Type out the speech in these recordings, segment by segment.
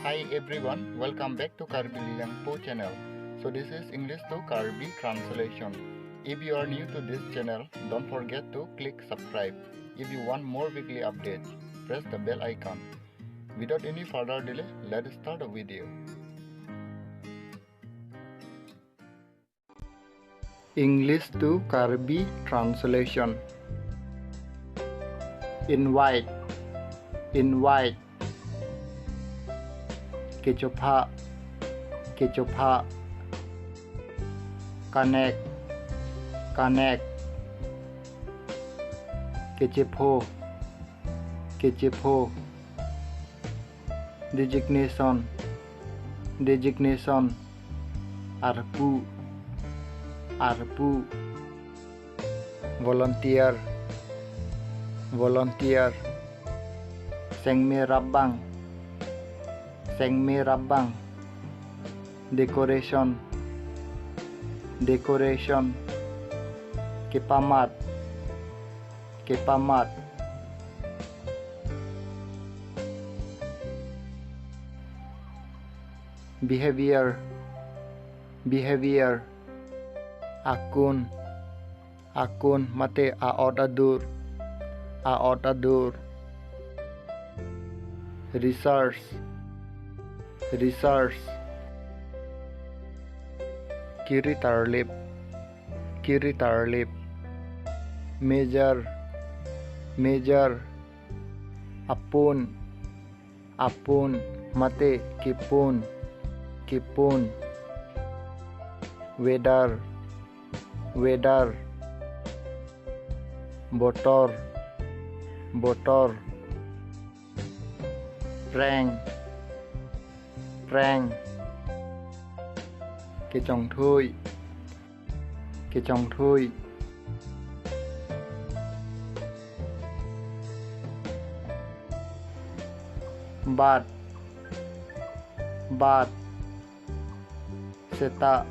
Hi everyone, welcome back to Karbi channel. So this is English to Karbi translation. If you are new to this channel, don't forget to click subscribe. If you want more weekly updates, press the bell icon. Without any further delay, let's start the video. English to Karbi translation. Invite, invite. Kechokche, kechokche. Connect, connect. Jirpo, jirpo. Designation, designation. Arpu, arpu. Volunteer, volunteer. Sengme rabang, sengme rabang. Decoration, decoration. Kepamat, kepamat. Behavior, behavior. Akun, akun. Mate aotadur, aotadur. Research, research. Kiri tarlip, kiri tarlip. Measure, measure. Apun, apun. Mate kipun, kipun. Weather, weather. Botor, botor. Prank, prank. Kechokche, kechokche. Bat, bat. Seta,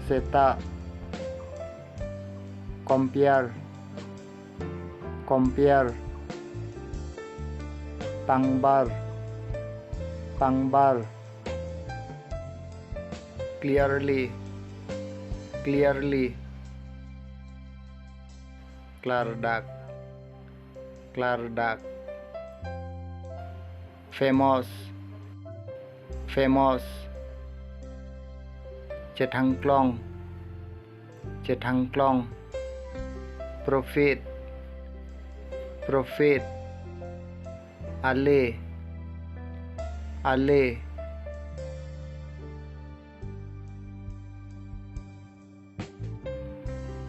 seta. Compare, compare. Pangbar, pangbar. Clearly, clearly. Klardak, klardak. Famous, famous. Chetangklong, chetangklong. Profit, profit. Ale, ale.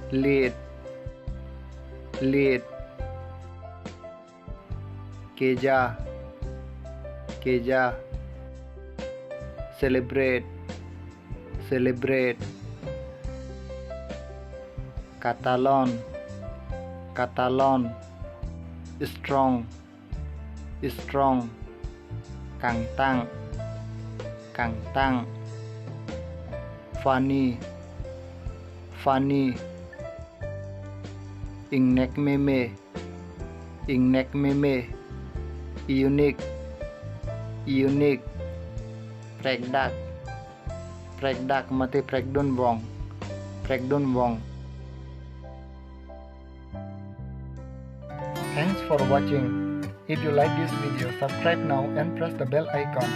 Lead, lead. Keja, keja. Celebrate, celebrate. Catalan, Catalan. Strong, strong. Kangtang, kangtang. Funny, funny. Ingnek meme, ingnek meme. Unique, unique. Pregdak, pregdak. Mate pregdon wong, pregdon wong. Thanks for watching. If you like this video, subscribe now and press the bell icon.